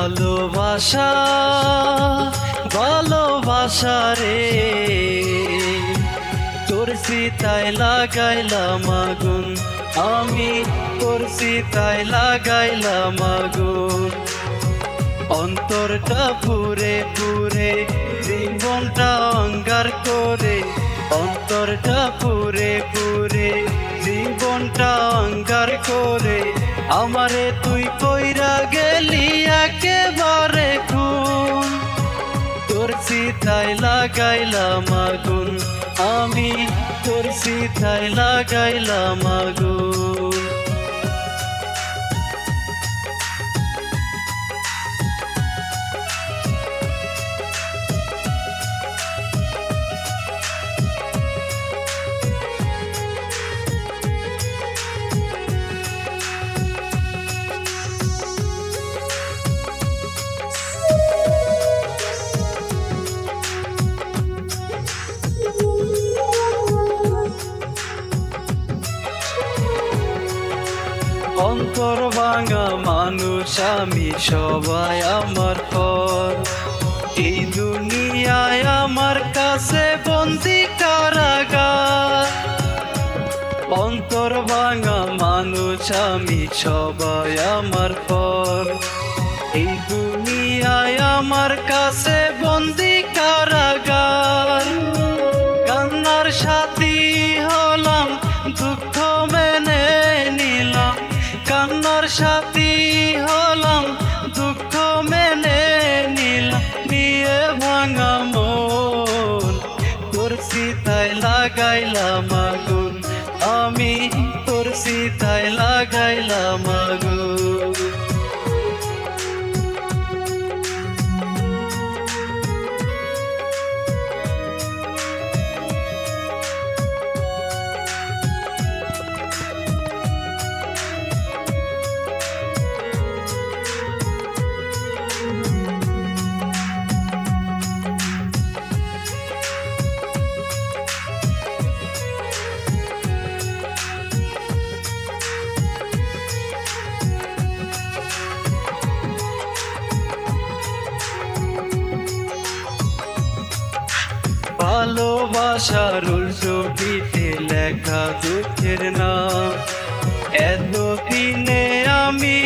ভালোবাসা ভালোবাসা রে তোর সিতায় লাগাইলাম আগুন আমি তোর সিতায় লাগাইলাম আগুন অন্তরটা পুরে পুরে জীবনটা অঙ্গার করে অন্তরটা পুরে পুরে জীবনটা অঙ্গার করে আমারে তুই কইরা গেলি একেবারে খুন তোর সিতায় লাগাইলাম আগুন আমি তোর সিতায় লাগাইলাম আগুন অন্তর ভাঙা মানুষ আমি সবাই আমার পর এই দুনিয়ায় আমার কাছে বন্দি কারাগার অন্তর ভাঙা মানুষ আমি সবাই আমার পর এই দুনিয়ায় আমার কাছে বন্দি কারাগার কান্নার সাথী হলাম দুঃখ মেনে নিলাম কান্নার সাথী হলাম দুঃখ মেনে নিলাম নিয়ে ভাঙা মন তোর সিতায় লাগাইলাম আগুন আমি তোর সিতায় লাগাইলাম আগুন ভালোবাসার উল্টো পিঠে লেখা দুঃখের নাম এতদিনে আমি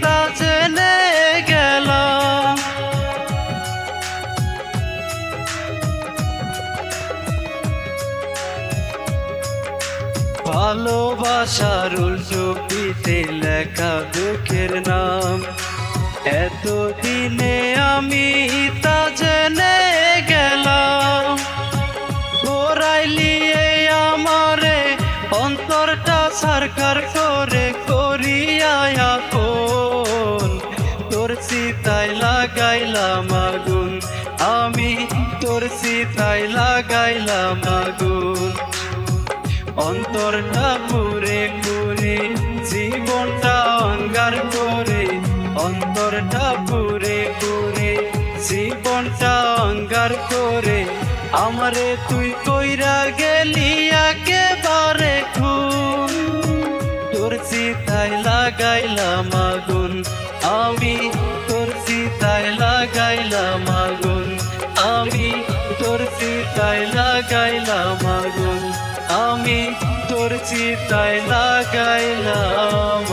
তা জেনে গেলাম ভালোবাসার উল্টো পিঠে লেখা দুঃখের নাম এতদিনে আমি তা জেনে গেলাম আমারে অন্তরটা সরকার করে করিয়া কোন তোর সিতায় লাগাইলাম আগুন আমি তোর সিতায় লাগাইলাম আগুন অন্তরটা পুরে পুরে জীবনটা অঙ্গার করে অন্তরটা পুরে পুরে জীবনটা অঙ্গার করে আমারে তুই কইরা গেলি একেবারে খুন তোর সিতায় লাগাইলাম আগুন আমি তোর সিতায় লাগাইলাম আগুন আমি তোর সিতায় লাগাইলাম আগুন আমি তোর সিতায় লাগাইলাম